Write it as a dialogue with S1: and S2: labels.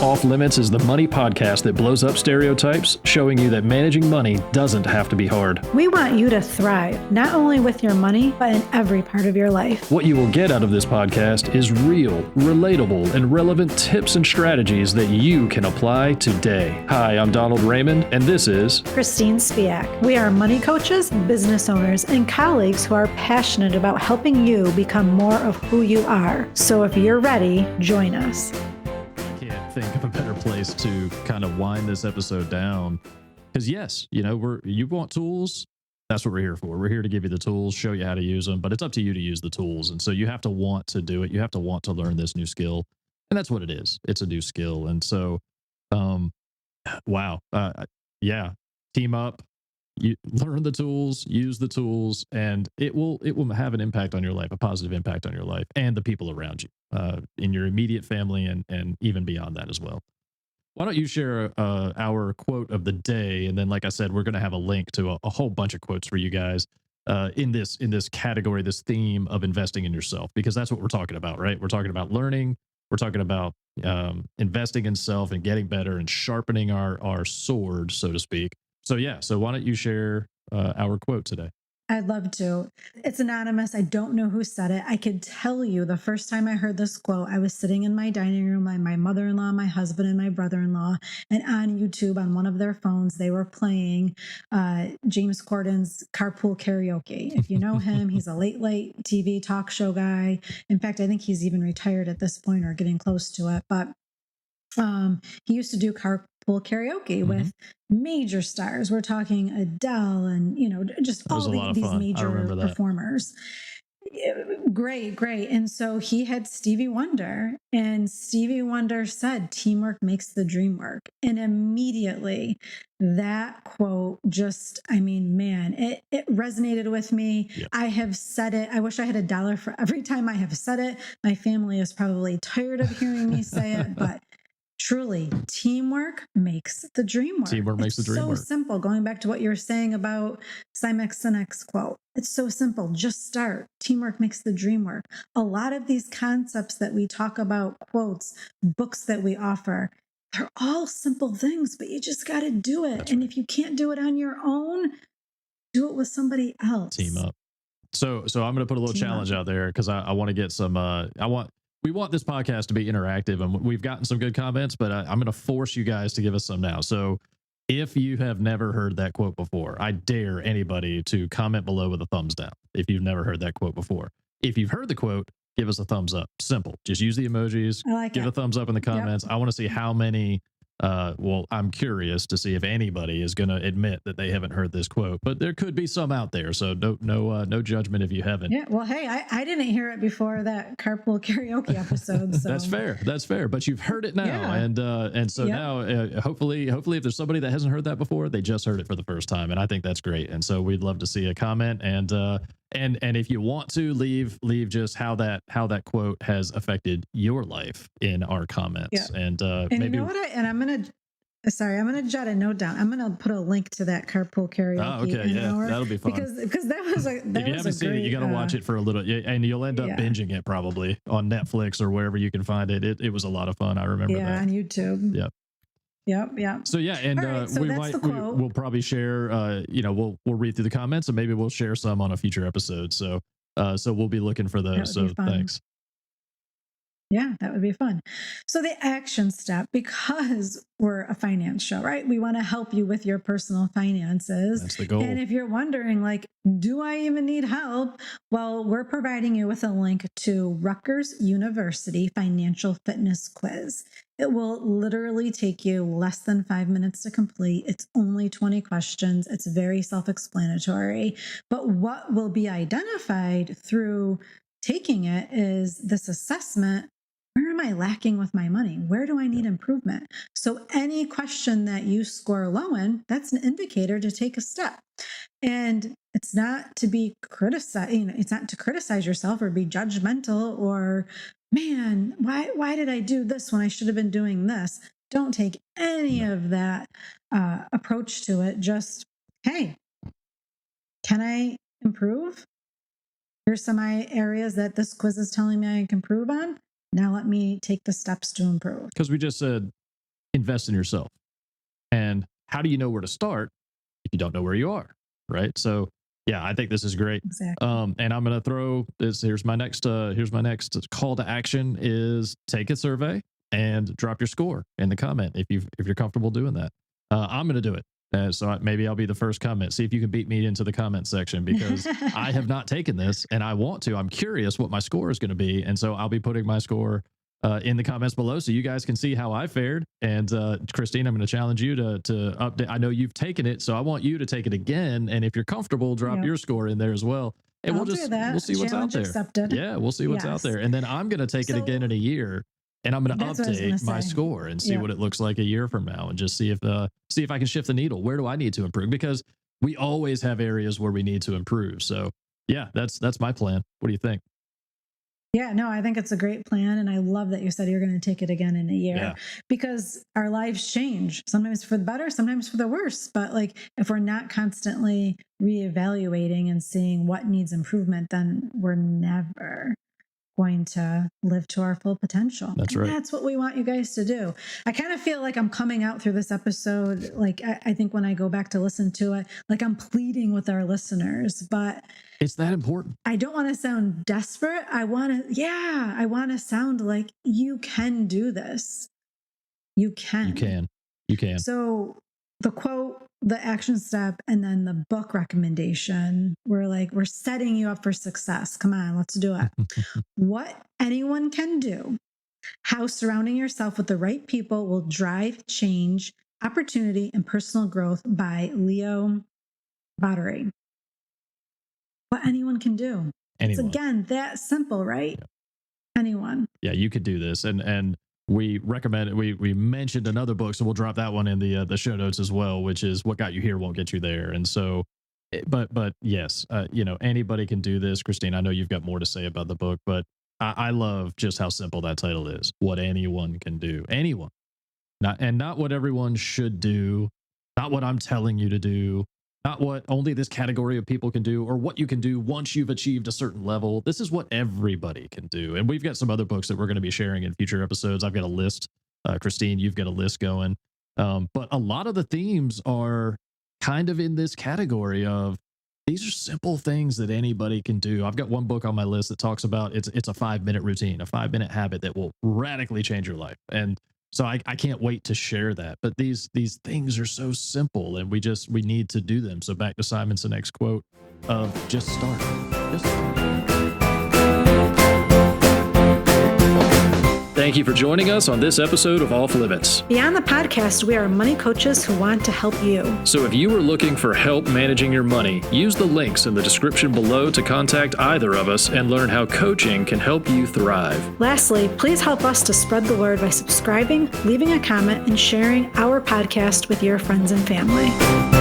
S1: Off Limits is the money podcast that blows up stereotypes, showing you that managing money doesn't have to be hard.
S2: We want you to thrive, not only with your money, but in every part of your life.
S1: What you will get out of this podcast is real, relatable, and relevant tips and strategies that you can apply today. Hi, I'm Donald Raymond, and this is
S2: Christine Spiak. We are money coaches, business owners, and colleagues who are passionate about helping you become more of who you are. So if you're ready, join us.
S1: Think of a better place to kind of wind this episode down, because yes, you want tools. That's what we're here for. We're here to give you the tools, show you how to use them, but it's up to you to use the tools. And so you have to want to do it. You have to want to learn this new skill, and that's what it is. It's a new skill. And so team up, you learn the tools, use the tools, and it will have an impact on your life, a positive impact on your life and the people around you, in your immediate family and even beyond that as well. Why don't you share our quote of the day? And then, like I said, we're going to have a link to a whole bunch of quotes for you guys in this category, this theme of investing in yourself, because that's what we're talking about, right? We're talking about learning. We're talking about investing in self and getting better and sharpening our sword, so to speak. So why don't you share our quote today?
S2: I'd love to. It's anonymous. I don't know who said it. I could tell you the first time I heard this quote, I was sitting in my dining room, my mother-in-law, my husband, and my brother-in-law, and on YouTube, on one of their phones, they were playing James Corden's Carpool Karaoke. If you know him, he's a late TV talk show guy. In fact, I think he's even retired at this point or getting close to it. But he used to do carpool karaoke with major stars. We're talking Adele and, just all these major performers. Great. And so he had Stevie Wonder, and Stevie Wonder said, "Teamwork makes the dream work." And immediately that quote just, it resonated with me. Yep. I have said it. I wish I had $1 for every time I have said it. My family is probably tired of hearing me say it, but truly, teamwork makes the dream work.
S1: Teamwork makes the dream work.
S2: It's so simple. Going back to what you were saying about Simon Sinek's quote, it's so simple. Just start. Teamwork makes the dream work. A lot of these concepts that we talk about, quotes, books that we offer, they're all simple things, but you just got to do it. That's and right. If you can't do it on your own, do it with somebody else.
S1: Team up. So I'm going to put a little challenge out there, because I want to get some. We want this podcast to be interactive, and we've gotten some good comments, but I'm going to force you guys to give us some now. So if you have never heard that quote before, I dare anybody to comment below with a thumbs down if you've never heard that quote before. If you've heard the quote, give us a thumbs up. Simple. Just use the emojis. Give a thumbs up in the comments. Yep. I want to see how many. I'm curious to see if anybody is going to admit that they haven't heard this quote, but there could be some out there. So no judgment if you haven't.
S2: Yeah. Well, hey, I didn't hear it before that carpool karaoke episode. So.
S1: That's fair. But you've heard it now. Yeah. And so now, hopefully if there's somebody that hasn't heard that before, they just heard it for the first time. And I think that's great. And so we'd love to see a comment, and if you want to leave just how that quote has affected your life in our comments. Yeah. And maybe,
S2: you know what? I'm gonna jot a note down. I'm gonna put a link to that carpool karaoke.
S1: Oh, okay, yeah, that'll be fun.
S2: Because that was if you haven't seen it,
S1: you got to watch it for a little, and you'll end up binging it probably on Netflix or wherever you can find it. It was a lot of fun. I remember that.
S2: Yeah, on YouTube.
S1: Yep.
S2: Yep.
S1: So and we'll probably share. We'll read through the comments, and maybe we'll share some on a future episode. So we'll be looking for those. So thanks.
S2: Yeah, that would be fun. So the action step, because we're a finance show, right? We want to help you with your personal finances.
S1: That's the goal.
S2: And if you're wondering, do I even need help? Well, we're providing you with a link to Rutgers University Financial Fitness Quiz. It will literally take you less than 5 minutes to complete. It's only 20 questions. It's very self-explanatory. But what will be identified through taking it is this assessment. Where am I lacking with my money? Where do I need improvement? So any question that you score low in, that's an indicator to take a step. And it's not to be criticized, it's not to criticize yourself or be judgmental or, man, why did I do this when I should have been doing this? Don't take any of that approach to it. Just, hey, can I improve? Here's some areas that this quiz is telling me I can improve on. Now let me take the steps to improve.
S1: Because we just said invest in yourself. And how do you know where to start if you don't know where you are? Right. So yeah, I think this is great.
S2: Exactly.
S1: And I'm gonna throw this. Here's my next call to action is take a survey and drop your score in the comment if you're comfortable doing that. I'm gonna do it. Maybe I'll be the first comment. See if you can beat me into the comment section because I have not taken this and I want to. I'm curious what my score is going to be. And so I'll be putting my score in the comments below so you guys can see how I fared. And Christine, I'm going to challenge you to update. I know you've taken it, so I want you to take it again. And if you're comfortable, drop your score in there as well. And
S2: I'll do that.
S1: we'll see what's out there.
S2: Accepted.
S1: Yeah, we'll see what's out there. And then I'm going to take it again in a year. And I'm going to update my score and see what it looks like a year from now, and just see if I can shift the needle. Where do I need to improve? Because we always have areas where we need to improve. So yeah, that's my plan. What do you think?
S2: Yeah, no, I think it's a great plan. And I love that you said you're going to take it again in a year because our lives change, sometimes for the better, sometimes for the worse. But like, if we're not constantly reevaluating and seeing what needs improvement, then we're never going to live to our full potential.
S1: That's right.
S2: That's what we want you guys to do. I kind of feel like I'm coming out through this episode. Like I think when I go back to listen to it, like I'm pleading with our listeners, but
S1: it's that important.
S2: I don't want to sound desperate. I want to sound like you can do this. You can.
S1: You can.
S2: So the quote, the action step, and then the book recommendation, we're setting you up for success. Come on, let's do it. What anyone can do, how surrounding yourself with the right people will drive change, opportunity, and personal growth by Leo Battery. What anyone can do. It's again that simple, right?
S1: Yeah.
S2: Anyone.
S1: Yeah, you could do this. And we recommend it. We mentioned another book, so we'll drop that one in the show notes as well, which is What Got You Here Won't Get You There. And so, but yes, anybody can do this. Christine, I know you've got more to say about the book, but I love just how simple that title is. What anyone can do, anyone, not what everyone should do, not what I'm telling you to do, not what only this category of people can do, or what you can do once you've achieved a certain level. This is what everybody can do. And we've got some other books that we're going to be sharing in future episodes. I've got a list. Christine, you've got a list going. But a lot of the themes are kind of in this category of these are simple things that anybody can do. I've got one book on my list that talks about it's a 5-minute routine, a 5-minute habit that will radically change your life. And so I can't wait to share that. But these things are so simple, and we need to do them. So back to Simon Sinek's quote of just start. Just start. Thank you for joining us on this episode of Off Limits.
S2: Beyond the podcast, we are money coaches who want to help you.
S1: So if you are looking for help managing your money, use the links in the description below to contact either of us and learn how coaching can help you thrive.
S2: Lastly, please help us to spread the word by subscribing, leaving a comment, and sharing our podcast with your friends and family.